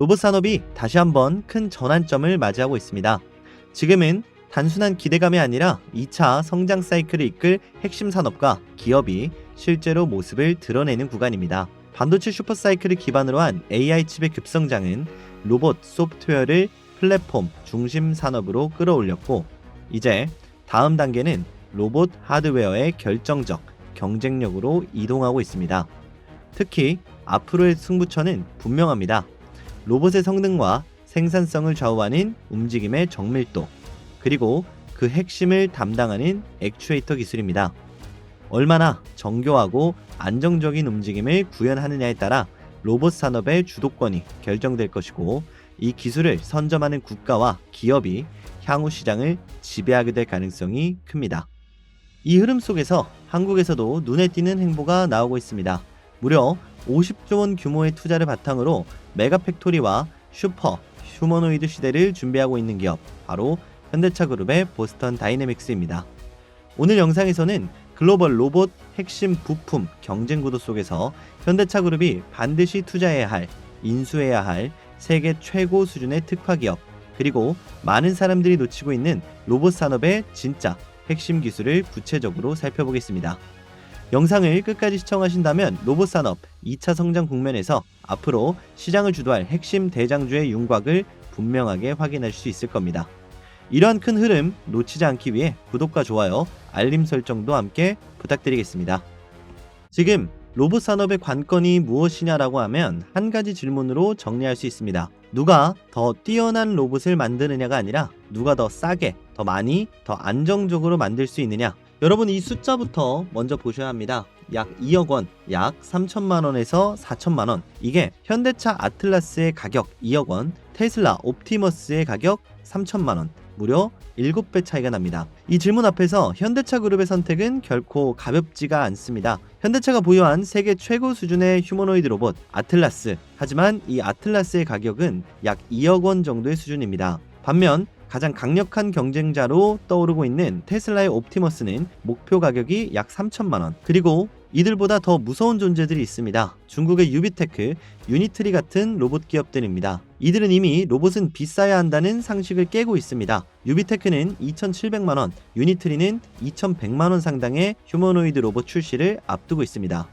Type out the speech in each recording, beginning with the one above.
로봇 산업이 다시 한번 큰 전환점을 맞이하고 있습니다. 지금은 단순한 기대감이 아니라 2차 성장 사이클을 이끌 핵심 산업과 기업이 실제로 모습을 드러내는 구간입니다. 반도체 슈퍼사이클을 기반으로 한 AI 칩의 급성장은 로봇 소프트웨어를 플랫폼 중심 산업으로 끌어올렸고, 이제 다음 단계는 로봇 하드웨어의 결정적 경쟁력으로 이동하고 있습니다. 특히 앞으로의 승부처는 분명합니다. 로봇의 성능과 생산성을 좌우하는 움직임의 정밀도, 그리고 그 핵심을 담당하는 액추에이터 기술입니다. 얼마나 정교하고 안정적인 움직임을 구현하느냐에 따라 로봇 산업의 주도권이 결정될 것이고, 이 기술을 선점하는 국가와 기업이 향후 시장을 지배하게 될 가능성이 큽니다. 이 흐름 속에서 한국에서도 눈에 띄는 행보가 나오고 있습니다. 무려 50조 원 규모의 투자를 바탕으로 메가팩토리와 슈퍼 휴머노이드 시대를 준비하고 있는 기업, 바로 현대차그룹의 보스턴 다이내믹스입니다. 오늘 영상에서는 글로벌 로봇 핵심 부품 경쟁 구도 속에서 현대차그룹이 반드시 투자해야 할, 인수해야 할 세계 최고 수준의 특화 기업, 그리고 많은 사람들이 놓치고 있는 로봇 산업의 진짜 핵심 기술을 구체적으로 살펴보겠습니다. 영상을 끝까지 시청하신다면 로봇 산업 2차 성장 국면에서 앞으로 시장을 주도할 핵심 대장주의 윤곽을 분명하게 확인할 수 있을 겁니다. 이러한 큰 흐름 놓치지 않기 위해 구독과 좋아요, 알림 설정도 함께 부탁드리겠습니다. 지금 로봇 산업의 관건이 무엇이냐라고 하면 한 가지 질문으로 정리할 수 있습니다. 누가 더 뛰어난 로봇을 만드느냐가 아니라 누가 더 싸게, 더 많이, 더 안정적으로 만들 수 있느냐. 여러분, 이 숫자부터 먼저 보셔야 합니다. 약 2억 원, 약 3천만 원에서 4천만 원. 이게 현대차 아틀라스의 가격 2억 원, 테슬라 옵티머스의 가격 3천만 원. 무려 7배 차이가 납니다. 이 질문 앞에서 현대차 그룹의 선택은 결코 가볍지가 않습니다. 현대차가 보유한 세계 최고 수준의 휴머노이드 로봇 아틀라스. 하지만 이 아틀라스의 가격은 약 2억 원 정도의 수준입니다. 반면 가장 강력한 경쟁자로 떠오르고 있는 테슬라의 옵티머스는 목표 가격이 약 3천만 원. 그리고 이들보다 더 무서운 존재들이 있습니다. 중국의 유비테크, 유니트리 같은 로봇 기업들입니다. 이들은 이미 로봇은 비싸야 한다는 상식을 깨고 있습니다. 유비테크는 2,700만 원, 유니트리는 2,100만 원 상당의 휴머노이드 로봇 출시를 앞두고 있습니다.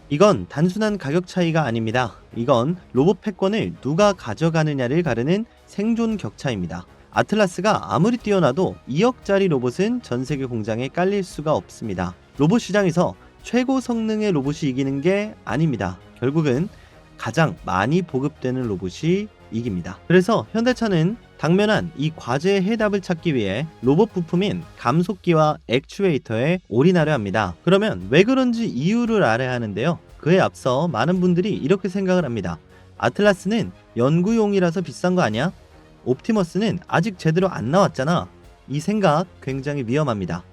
이건 단순한 가격 차이가 아닙니다. 이건 로봇 패권을 누가 가져가느냐를 가르는 생존 격차입니다. 아틀라스가 아무리 뛰어나도 2억짜리 로봇은 전 세계 공장에 깔릴 수가 없습니다. 로봇 시장에서 최고 성능의 로봇이 이기는 게 아닙니다. 결국은 가장 많이 보급되는 로봇이 이깁니다. 그래서 현대차는 당면한 이 과제의 해답을 찾기 위해 로봇 부품인 감속기와 액추에이터에 올인하려 합니다. 그러면 왜 그런지 이유를 알아야 하는데요. 그에 앞서 많은 분들이 이렇게 생각을 합니다. 아틀라스는 연구용이라서 비싼 거 아니야? 옵티머스는 아직 제대로 안 나왔잖아. 이 생각 굉장히 위험합니다.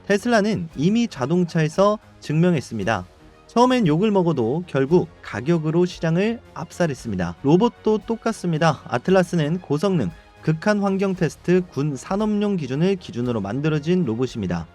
테슬라는 이미 자동차에서 증명했습니다. 처음엔 욕을 먹어도 결국 가격으로 시장을 압살했습니다. 로봇도 똑같습니다. 아틀라스는 고성능, 극한 환경 테스트 군 산업용 기준을 기준으로 만들어진 로봇입니다.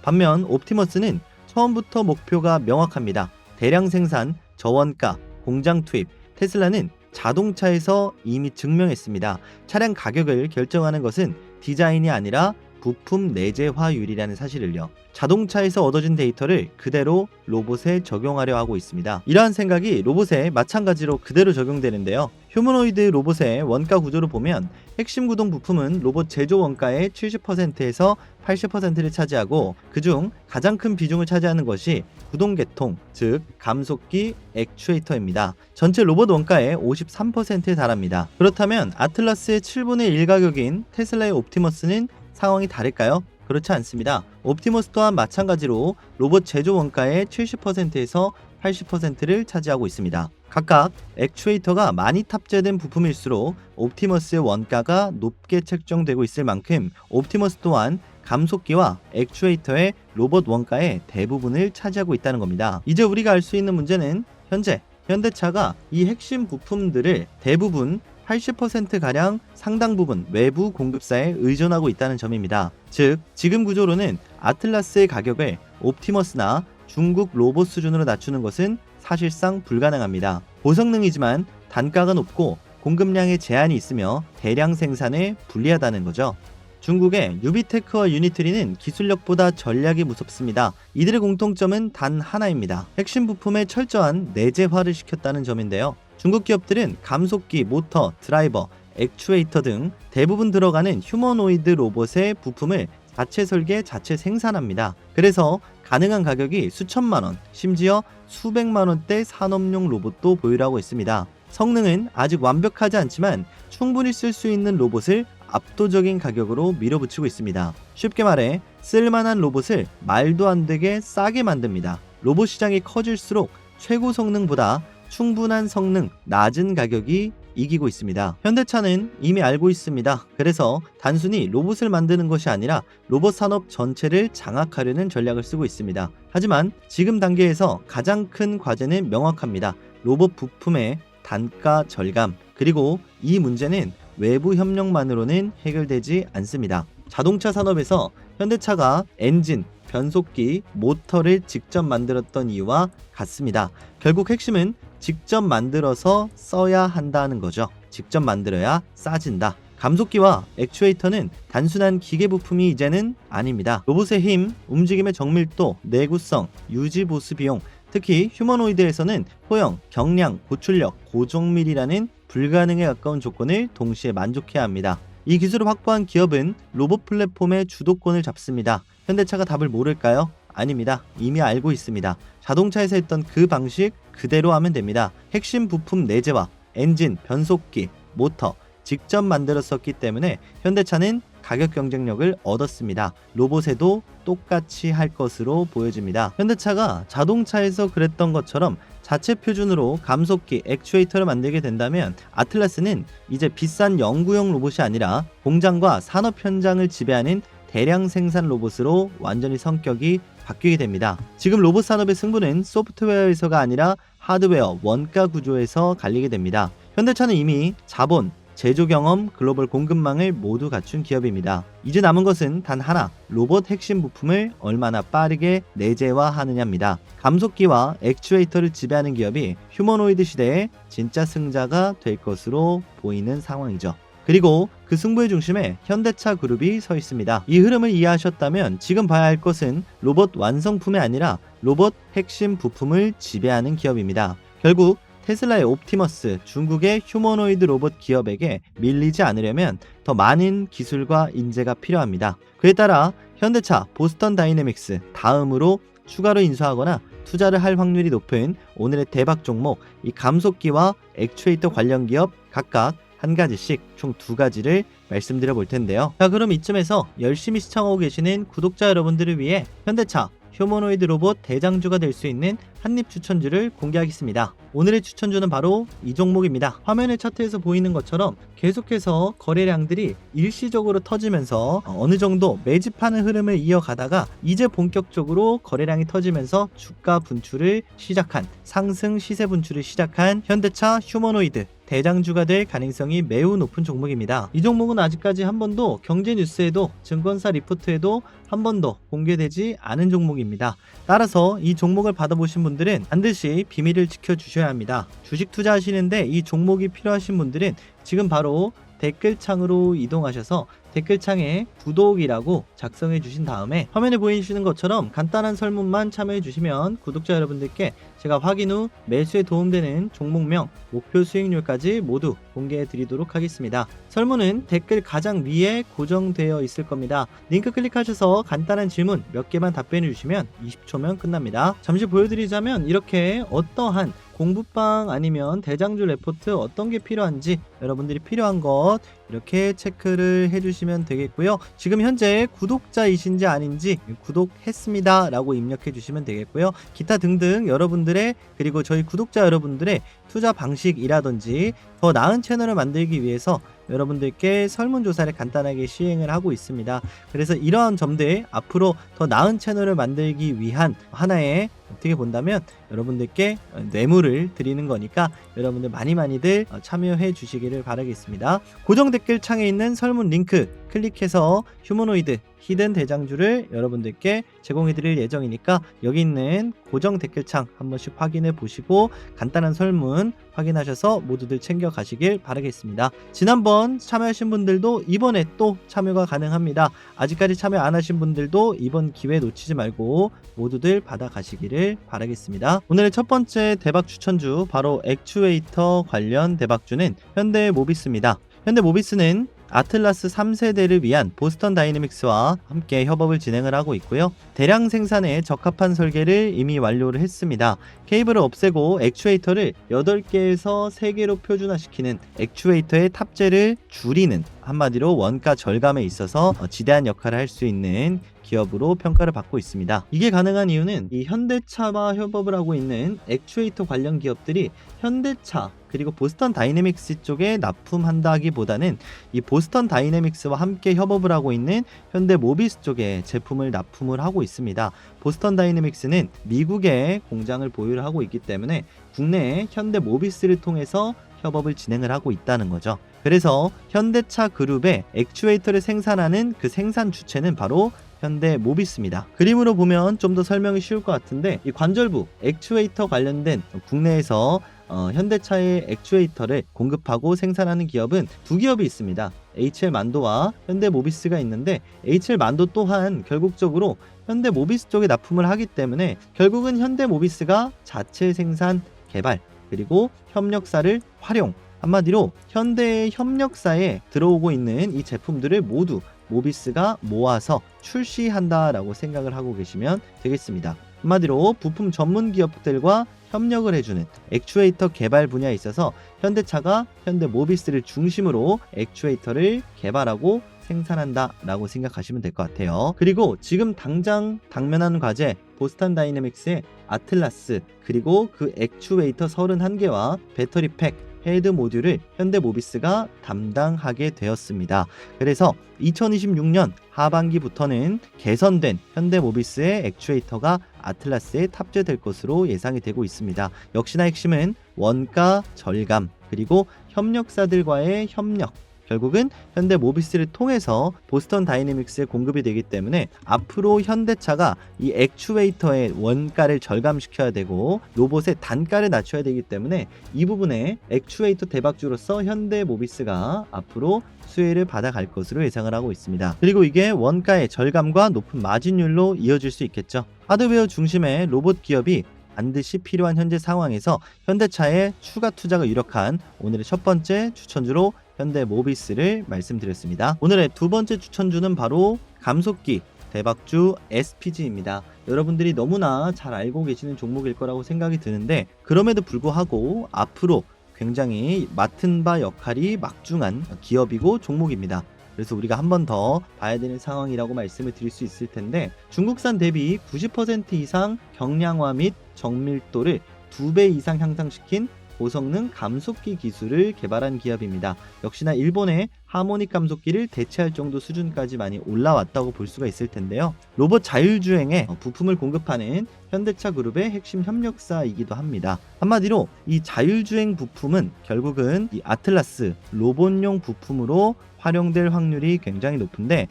반면 옵티머스는 처음부터 목표가 명확합니다. 대량 생산, 저원가, 공장 투입. 테슬라는 자동차에서 이미 증명했습니다. 차량 가격을 결정하는 것은 디자인이 아니라 부품 내재화율이라는 사실을요. 자동차에서 얻어진 데이터를 그대로 로봇에 적용하려 하고 있습니다. 이러한 생각이 로봇에 마찬가지로 그대로 적용되는데요. 휴머노이드 로봇의 원가 구조를 보면 핵심 구동 부품은 로봇 제조 원가의 70%에서 80%를 차지하고, 그중 가장 큰 비중을 차지하는 것이 구동계통, 즉 감속기, 액추에이터입니다. 전체 로봇 원가의 53%에 달합니다. 그렇다면 아틀라스의 7분의 1 가격인 테슬라의 옵티머스는 상황이 다를까요? 그렇지 않습니다. 옵티머스 또한 마찬가지로 로봇 제조 원가의 70%에서 80%를 차지하고 있습니다. 각각 액추에이터가 많이 탑재된 부품일수록 옵티머스의 원가가 높게 책정되고 있을 만큼 옵티머스 또한 감속기와 액추에이터의 로봇 원가의 대부분을 차지하고 있다는 겁니다. 이제 우리가 알 수 있는 문제는 현재 현대차가 이 핵심 부품들을 대부분 80%가량 상당 부분 외부 공급사에 의존하고 있다는 점입니다. 즉, 지금 구조로는 아틀라스의 가격을 옵티머스나 중국 로봇 수준으로 낮추는 것은 사실상 불가능합니다. 고성능이지만 단가가 높고 공급량에 제한이 있으며 대량 생산에 불리하다는 거죠. 중국의 유비테크와 유니트리는 기술력보다 전략이 무섭습니다. 이들의 공통점은 단 하나입니다. 핵심 부품의 철저한 내재화를 시켰다는 점인데요. 중국 기업들은 감속기, 모터, 드라이버, 액추에이터 등 대부분 들어가는 휴머노이드 로봇의 부품을 자체 설계, 자체 생산합니다. 그래서 가능한 가격이 수천만 원, 심지어 수백만 원대 산업용 로봇도 보유하고 있습니다. 성능은 아직 완벽하지 않지만 충분히 쓸 수 있는 로봇을 압도적인 가격으로 밀어붙이고 있습니다. 쉽게 말해 쓸만한 로봇을 말도 안 되게 싸게 만듭니다. 로봇 시장이 커질수록 최고 성능보다 충분한 성능, 낮은 가격이 이기고 있습니다. 현대차는 이미 알고 있습니다. 그래서 단순히 로봇을 만드는 것이 아니라 로봇 산업 전체를 장악하려는 전략을 쓰고 있습니다. 하지만 지금 단계에서 가장 큰 과제는 명확합니다. 로봇 부품의 단가 절감, 그리고 이 문제는 외부 협력만으로는 해결되지 않습니다. 자동차 산업에서 현대차가 엔진, 변속기, 모터를 직접 만들었던 이유와 같습니다. 결국 핵심은 직접 만들어서 써야 한다는 거죠. 직접 만들어야 싸진다. 감속기와 액추에이터는 단순한 기계 부품이 이제는 아닙니다. 로봇의 힘, 움직임의 정밀도, 내구성, 유지 보수 비용, 특히 휴머노이드에서는 포형, 경량, 고출력, 고정밀이라는 불가능에 가까운 조건을 동시에 만족해야 합니다. 이 기술을 확보한 기업은 로봇 플랫폼의 주도권을 잡습니다. 현대차가 답을 모를까요? 아닙니다. 이미 알고 있습니다. 자동차에서 했던 그 방식 그대로 하면 됩니다. 핵심 부품 내재화, 엔진, 변속기, 모터 직접 만들었었기 때문에 현대차는 가격 경쟁력을 얻었습니다. 로봇에도 똑같이 할 것으로 보여집니다. 현대차가 자동차에서 그랬던 것처럼 자체 표준으로 감속기, 액추에이터를 만들게 된다면 아틀라스는 이제 비싼 연구용 로봇이 아니라 공장과 산업 현장을 지배하는 대량 생산 로봇으로 완전히 성격이 바뀌게 됩니다. 지금 로봇 산업의 승부는 소프트웨어에서가 아니라 하드웨어, 원가 구조에서 갈리게 됩니다. 현대차는 이미 자본, 제조 경험, 글로벌 공급망을 모두 갖춘 기업입니다. 이제 남은 것은 단 하나, 로봇 핵심 부품을 얼마나 빠르게 내재화하느냐입니다. 감속기와 액추에이터를 지배하는 기업이 휴머노이드 시대의 진짜 승자가 될 것으로 보이는 상황이죠. 그리고 그 승부의 중심에 현대차 그룹이 서 있습니다. 이 흐름을 이해하셨다면 지금 봐야 할 것은 로봇 완성품이 아니라 로봇 핵심 부품을 지배하는 기업입니다. 결국 테슬라의 옵티머스, 중국의 휴머노이드 로봇 기업에게 밀리지 않으려면 더 많은 기술과 인재가 필요합니다. 그에 따라 현대차, 보스턴 다이내믹스 다음으로 추가로 인수하거나 투자를 할 확률이 높은 오늘의 대박 종목, 이 감속기와 액추에이터 관련 기업 각각 한 가지씩 총 두 가지를 말씀드려 볼 텐데요. 자, 그럼 이쯤에서 열심히 시청하고 계시는 구독자 여러분들을 위해 현대차 휴머노이드 로봇 대장주가 될 수 있는 한입 추천주를 공개하겠습니다. 오늘의 추천주는 바로 이 종목입니다. 화면의 차트에서 보이는 것처럼 계속해서 거래량들이 일시적으로 터지면서 어느 정도 매집하는 흐름을 이어가다가 이제 본격적으로 거래량이 터지면서 주가 분출을 시작한, 상승 시세 분출을 시작한 현대차 휴머노이드 대장주가 될 가능성이 매우 높은 종목입니다. 이 종목은 아직까지 한 번도 경제 뉴스에도 증권사 리포트에도 한 번도 공개되지 않은 종목입니다. 따라서 이 종목을 받아보신 분들은 반드시 비밀을 지켜주셔야 합니다. 주식 투자하시는데 이 종목이 필요하신 분들은 지금 바로 댓글창으로 이동하셔서 댓글창에 구독이라고 작성해 주신 다음에 화면에 보이시는 것처럼 간단한 설문만 참여해 주시면 구독자 여러분들께 제가 확인 후 매수에 도움되는 종목명, 목표 수익률까지 모두 공개해 드리도록 하겠습니다. 설문은 댓글 가장 위에 고정되어 있을 겁니다. 링크 클릭하셔서 간단한 질문 몇 개만 답변해 주시면 20초면 끝납니다. 잠시 보여드리자면 이렇게 어떠한 공부방 아니면 대장주 레포트 어떤 게 필요한지 여러분들이 필요한 것 이렇게 체크를 해주시면 되겠고요. 지금 현재 구독자이신지 아닌지 구독했습니다 라고 입력해 주시면 되겠고요. 기타 등등 여러분들의, 그리고 저희 구독자 여러분들의 투자 방식이라든지 더 나은 채널을 만들기 위해서 여러분들께 설문조사를 간단하게 시행을 하고 있습니다. 그래서 이러한 점들 앞으로 더 나은 채널을 만들기 위한 하나의 어떻게 본다면 여러분들께 뇌물을 드리는 거니까 여러분들 많이들 참여해 주시기를 바라겠습니다. 고정 댓글 창에 있는 설문 링크 클릭해서 휴머노이드 히든 대장주를 여러분들께 제공해 드릴 예정이니까 여기 있는 고정 댓글창 한 번씩 확인해 보시고 간단한 설문 확인하셔서 모두들 챙겨 가시길 바라겠습니다. 지난번 참여하신 분들도 이번에 또 참여가 가능합니다. 아직까지 참여 안 하신 분들도 이번 기회 놓치지 말고 모두들 받아 가시기를 바라겠습니다. 오늘의 첫 번째 대박 추천주 바로 액추에이터 관련 대박주는 현대모비스입니다. 현대모비스는 아틀라스 3세대를 위한 보스턴 다이내믹스와 함께 협업을 진행을 하고 있고요. 대량 생산에 적합한 설계를 이미 완료를 했습니다. 케이블을 없애고 액추에이터를 8개에서 3개로 표준화시키는 액추에이터의 탑재를 줄이는, 한마디로 원가 절감에 있어서 지대한 역할을 할 수 있는 기업으로 평가를 받고 있습니다. 이게 가능한 이유는 이 현대차와 협업을 하고 있는 액추에이터 관련 기업들이 현대차 그리고 보스턴 다이내믹스 쪽에 납품한다기보다는 이 보스턴 다이내믹스와 함께 협업을 하고 있는 현대모비스 쪽에 제품을 납품을 하고 있습니다. 보스턴 다이내믹스는 미국에 공장을 보유를 하고 있기 때문에 국내에 현대모비스를 통해서 협업을 진행을 하고 있다는 거죠. 그래서 현대차 그룹의 액추에이터를 생산하는 그 생산 주체는 바로 현대모비스입니다. 그림으로 보면 좀 더 설명이 쉬울 것 같은데 이 관절부 액추에이터 관련된 국내에서 현대차의 액추에이터를 공급하고 생산하는 기업은 두 기업이 있습니다. HL만도와 현대모비스가 있는데 HL만도 또한 결국적으로 현대모비스 쪽에 납품을 하기 때문에 결국은 현대모비스가 자체 생산, 개발 그리고 협력사를 활용, 한마디로 현대의 협력사에 들어오고 있는 이 제품들을 모두 모비스가 모아서 출시한다라고 생각을 하고 계시면 되겠습니다. 한마디로 부품 전문 기업들과 협력을 해주는 액추에이터 개발 분야에 있어서 현대차가 현대모비스를 중심으로 액추에이터를 개발하고 생산한다 라고 생각하시면 될 것 같아요. 그리고 지금 당장 당면한 과제 보스턴 다이내믹스의 아틀라스 그리고 그 액추에이터 31개와 배터리 팩 헤드 모듈을 현대모비스가 담당하게 되었습니다. 그래서 2026년 하반기부터는 개선된 현대모비스의 액추에이터가 아틀라스에 탑재될 것으로 예상이 되고 있습니다. 역시나 핵심은 원가 절감 그리고 협력사들과의 협력, 결국은 현대모비스를 통해서 보스턴 다이내믹스에 공급이 되기 때문에 앞으로 현대차가 이 액추에이터의 원가를 절감시켜야 되고 로봇의 단가를 낮춰야 되기 때문에 이 부분에 액추에이터 대박주로서 현대모비스가 앞으로 수혜를 받아갈 것으로 예상을 하고 있습니다. 그리고 이게 원가의 절감과 높은 마진율로 이어질 수 있겠죠. 하드웨어 중심의 로봇 기업이 반드시 필요한 현재 상황에서 현대차의 추가 투자가 유력한 오늘의 첫 번째 추천주로 현대모비스를 말씀드렸습니다. 오늘의 두 번째 추천주는 바로 감속기 대박주 SPG입니다. 여러분들이 너무나 잘 알고 계시는 종목일 거라고 생각이 드는데 그럼에도 불구하고 앞으로 굉장히 맡은 바 역할이 막중한 기업이고 종목입니다. 그래서 우리가 한 번 더 봐야 되는 상황이라고 말씀을 드릴 수 있을 텐데 중국산 대비 90% 이상 경량화 및 정밀도를 2배 이상 향상시킨 고성능 감속기 기술을 개발한 기업입니다. 역시나 일본의 하모닉 감속기를 대체할 정도 수준까지 많이 올라왔다고 볼 수가 있을 텐데요. 로봇 자율주행에 부품을 공급하는 현대차 그룹의 핵심 협력사이기도 합니다. 한마디로 이 자율주행 부품은 결국은 이 아틀라스 로봇용 부품으로 활용될 확률이 굉장히 높은데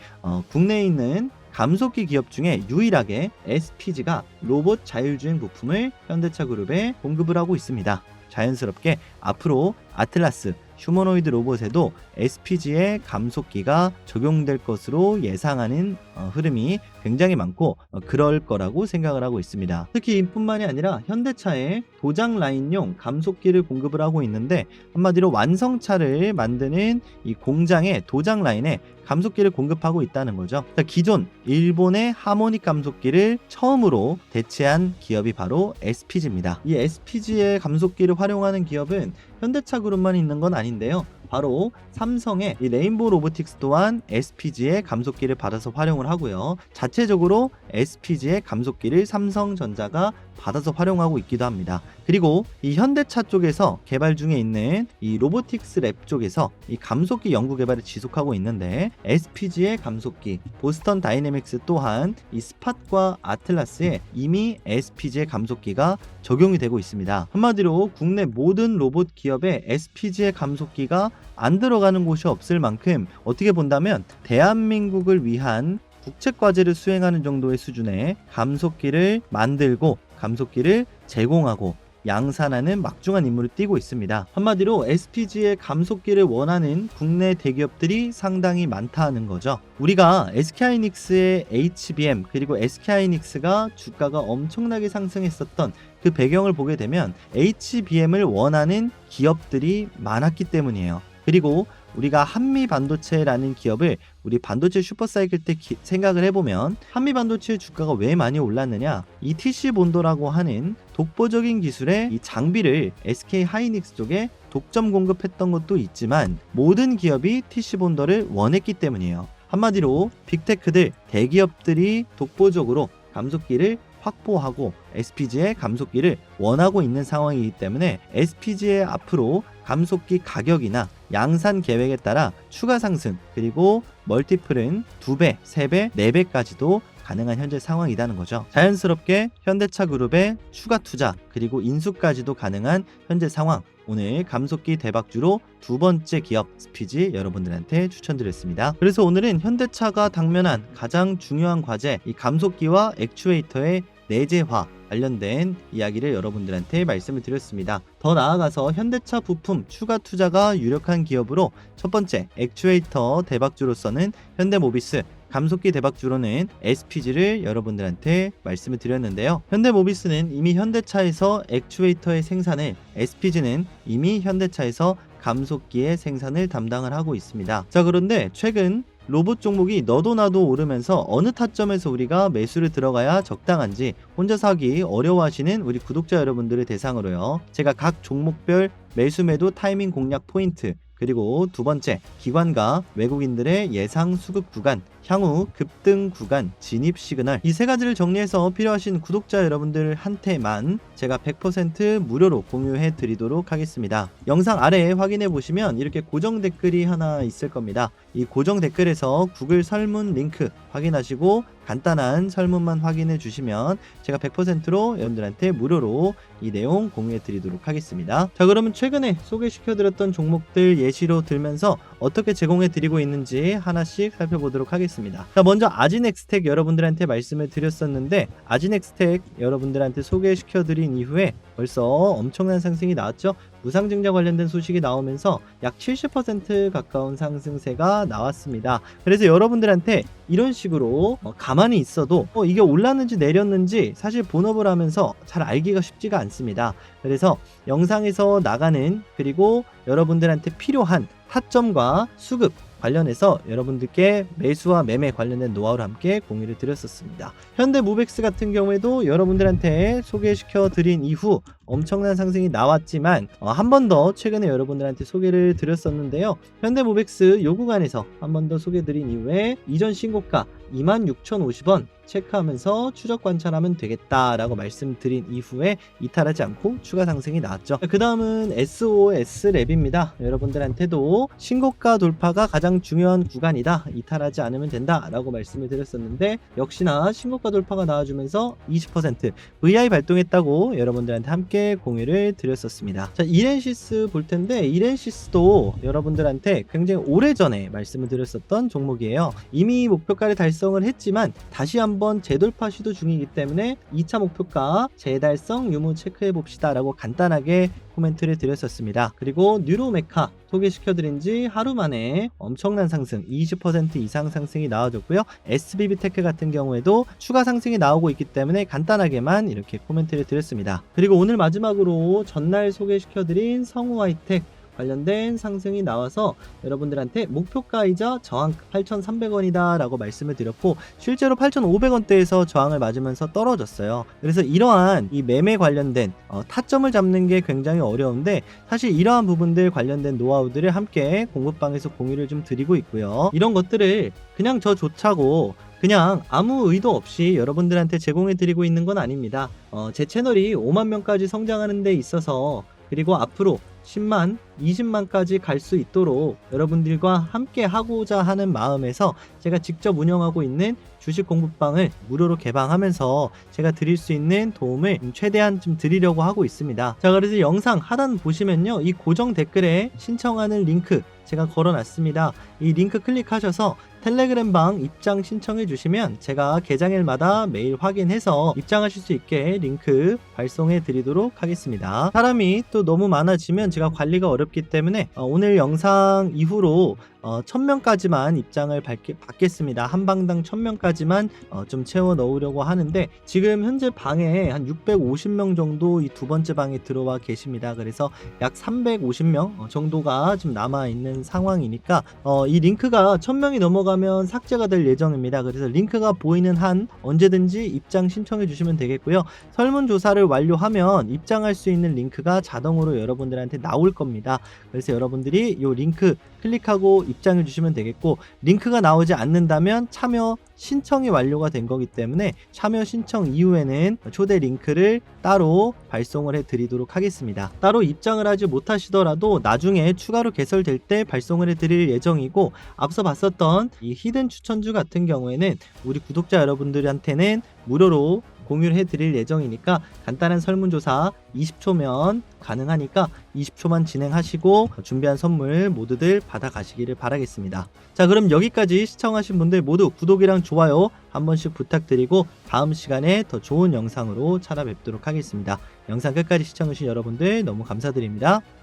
국내에 있는 감속기 기업 중에 유일하게 SPG가 로봇 자율주행 부품을 현대차 그룹에 공급을 하고 있습니다. 자연스럽게 앞으로 아틀라스 휴머노이드 로봇에도 SPG의 감속기가 적용될 것으로 예상하는 흐름이 굉장히 많고 그럴 거라고 생각을 하고 있습니다. 특히 이뿐만이 아니라 현대차의 도장 라인용 감속기를 공급을 하고 있는데 한마디로 완성차를 만드는 이 공장의 도장 라인에 감속기를 공급하고 있다는 거죠. 기존 일본의 하모닉 감속기를 처음으로 대체한 기업이 바로 SPG입니다. 이 SPG의 감속기를 활용하는 기업은 현대차 그룹만 있는 건 아닌데요. 바로 삼성의 이 레인보우 로보틱스 또한 SPG의 감속기를 받아서 활용을 하고요. 자체적으로 SPG의 감속기를 삼성전자가 받아서 활용하고 있기도 합니다. 그리고 이 현대차 쪽에서 개발 중에 있는 이 로보틱스 랩 쪽에서 이 감속기 연구 개발을 지속하고 있는데, SPG의 감속기, 보스턴 다이내믹스 또한 이 스팟과 아틀라스에 이미 SPG의 감속기가 적용이 되고 있습니다. 한마디로 국내 모든 로봇 기업에 SPG의 감속기가 안 들어가는 곳이 없을 만큼 어떻게 본다면 대한민국을 위한 국책과제를 수행하는 정도의 수준의 감속기를 만들고 감속기를 제공하고 양산하는 막중한 임무를 띠고 있습니다. 한마디로 SPG의 감속기를 원하는 국내 대기업들이 상당히 많다는 거죠. 우리가 SK하이닉스의 HBM 그리고 SK하이닉스가 주가가 엄청나게 상승했었던 그 배경을 보게 되면 HBM을 원하는 기업들이 많았기 때문이에요. 그리고 우리가 한미반도체라는 기업을 우리 반도체 슈퍼사이클 때 생각을 해보면 한미반도체의 주가가 왜 많이 올랐느냐, 이 TC본도라고 하는 독보적인 기술의 이 장비를 SK하이닉스 쪽에 독점 공급했던 것도 있지만 모든 기업이 TC본도를 원했기 때문이에요. 한마디로 빅테크들, 대기업들이 독보적으로 감속기를 확보하고 SPG의 감속기를 원하고 있는 상황이기 때문에 SPG의 앞으로 감속기 가격이나 양산 계획에 따라 추가 상승, 그리고 멀티플은 2배, 3배, 4배까지도 가능한 현재 상황이라는 거죠. 자연스럽게 현대차 그룹의 추가 투자 그리고 인수까지도 가능한 현재 상황. 오늘 감속기 대박주로 두 번째 기업 SPG 여러분들한테 추천드렸습니다. 그래서 오늘은 현대차가 당면한 가장 중요한 과제, 이 감속기와 액추에이터의 내재화 관련된 이야기를 여러분들한테 말씀을 드렸습니다. 더 나아가서 현대차 부품 추가 투자가 유력한 기업으로 첫 번째 액추에이터 대박주로서는 현대모비스, 감속기 대박주로는 SPG를 여러분들한테 말씀을 드렸는데요. 현대모비스는 이미 현대차에서 액추에이터의 생산을, SPG는 이미 현대차에서 감속기의 생산을 담당을 하고 있습니다. 자, 그런데 최근 로봇 종목이 너도 나도 오르면서 어느 타점에서 우리가 매수를 들어가야 적당한지 혼자서 하기 어려워하시는 우리 구독자 여러분들을 대상으로요, 제가 각 종목별 매수 매도 타이밍 공략 포인트, 그리고 두 번째, 기관과 외국인들의 예상 수급 구간, 향후 급등 구간, 진입 시그널, 이 세 가지를 정리해서 필요하신 구독자 여러분들한테만 제가 100% 무료로 공유해 드리도록 하겠습니다. 영상 아래에 확인해 보시면 이렇게 고정 댓글이 하나 있을 겁니다. 이 고정 댓글에서 구글 설문 링크 확인하시고 간단한 설문만 확인해 주시면 제가 100%로 여러분들한테 무료로 이 내용 공유해 드리도록 하겠습니다. 자, 그러면 최근에 소개시켜 드렸던 종목들 예시로 들면서 어떻게 제공해 드리고 있는지 하나씩 살펴보도록 하겠습니다. 자, 먼저 아지넥스텍 여러분들한테 말씀을 드렸었는데, 아지넥스텍 여러분들한테 소개시켜 드린 이후에 벌써 엄청난 상승이 나왔죠. 무상증자 관련된 소식이 나오면서 약 70% 가까운 상승세가 나왔습니다. 그래서 여러분들한테 이런 식으로 가만히 있어도 이게 올랐는지 내렸는지 사실 본업을 하면서 잘 알기가 쉽지가 않습니다. 그래서 영상에서 나가는, 그리고 여러분들한테 필요한 타점과 수급 관련해서 여러분들께 매수와 매매 관련된 노하우를 함께 공유를 드렸었습니다. 현대모백스 같은 경우에도 여러분들한테 소개시켜 드린 이후 엄청난 상승이 나왔지만 한 번 더 최근에 여러분들한테 소개를 드렸었는데요. 현대모백스 요 구간에서 한 번 더 소개 드린 이후에 이전 신고가 26,050원 체크하면서 추적 관찰하면 되겠다라고 말씀드린 이후에 이탈하지 않고 추가 상승이 나왔죠. 그 다음은 SOS랩입니다. 여러분들한테도 신고가 돌파가 가장 중요한 구간이다, 이탈하지 않으면 된다 라고 말씀을 드렸었는데, 역시나 신고가 돌파가 나와주면서 20% VI 발동했다고 여러분들한테 함께 공유를 드렸었습니다. 자, 이렌시스 볼 텐데, 이렌시스도 여러분들한테 굉장히 오래전에 말씀을 드렸었던 종목이에요. 이미 목표가를 달성을 했지만 다시 한번 재돌파 시도 중이기 때문에 2차 목표가 재달성 유무 체크해 봅시다 라고 간단하게 코멘트를 드렸었습니다. 그리고 뉴로메카 소개시켜드린 지 하루 만에 엄청난 상승, 20% 이상 상승이 나와줬고요. SBB테크 같은 경우에도 추가 상승이 나오고 있기 때문에 간단하게만 이렇게 코멘트를 드렸습니다. 그리고 오늘 마지막으로 전날 소개시켜드린 성우하이텍 관련된 상승이 나와서 여러분들한테 목표가이자 저항 8,300원이다 라고 말씀을 드렸고, 실제로 8,500원대에서 저항을 맞으면서 떨어졌어요. 그래서 이러한 이 매매 관련된 타점을 잡는 게 굉장히 어려운데, 사실 이러한 부분들 관련된 노하우들을 함께 공부방에서 공유를 좀 드리고 있고요. 이런 것들을 그냥 저 좋자고 그냥 아무 의도 없이 여러분들한테 제공해 드리고 있는 건 아닙니다. 제 채널이 5만 명까지 성장하는 데 있어서, 그리고 앞으로 10만, 20만까지 갈 수 있도록 여러분들과 함께 하고자 하는 마음에서 제가 직접 운영하고 있는 주식 공부방을 무료로 개방하면서 제가 드릴 수 있는 도움을 최대한 좀 드리려고 하고 있습니다. 자, 그래서 영상 하단 보시면요, 이 고정 댓글에 신청하는 링크 제가 걸어놨습니다. 이 링크 클릭하셔서 텔레그램 방 입장 신청해 주시면 제가 개장일마다 매일 확인해서 입장하실 수 있게 링크 발송해 드리도록 하겠습니다. 사람이 또 너무 많아지면 제가 관리가 어렵기 때문에 오늘 영상 이후로 1000명까지만 입장을 받겠습니다. 한 방당 1000명까지만 좀 채워 넣으려고 하는데, 지금 현재 방에 한 650명 정도 이 두 번째 방에 들어와 계십니다. 그래서 약 350명 정도가 좀 남아있는 상황이니까 이 링크가 1000명이 넘어가면 삭제가 될 예정입니다. 그래서 링크가 보이는 한 언제든지 입장 신청해 주시면 되겠고요. 설문조사를 완료하면 입장할 수 있는 링크가 자동으로 여러분들한테 나올 겁니다. 그래서 여러분들이 이 링크 클릭하고 입장해 주시면 되겠고, 링크가 나오지 않는다면 참여 신청이 완료가 된 거기 때문에 참여 신청 이후에는 초대 링크를 따로 발송을 해 드리도록 하겠습니다. 따로 입장을 하지 못하시더라도 나중에 추가로 개설될 때 발송을 해 드릴 예정이고, 앞서 봤었던 이 히든 추천주 같은 경우에는 우리 구독자 여러분들한테는 무료로 공유를 해드릴 예정이니까 간단한 설문조사 20초면 가능하니까 20초만 진행하시고 준비한 선물 모두들 받아가시기를 바라겠습니다. 자, 그럼 여기까지 시청하신 분들 모두 구독이랑 좋아요 한 번씩 부탁드리고 다음 시간에 더 좋은 영상으로 찾아뵙도록 하겠습니다. 영상 끝까지 시청해주신 여러분들 너무 감사드립니다.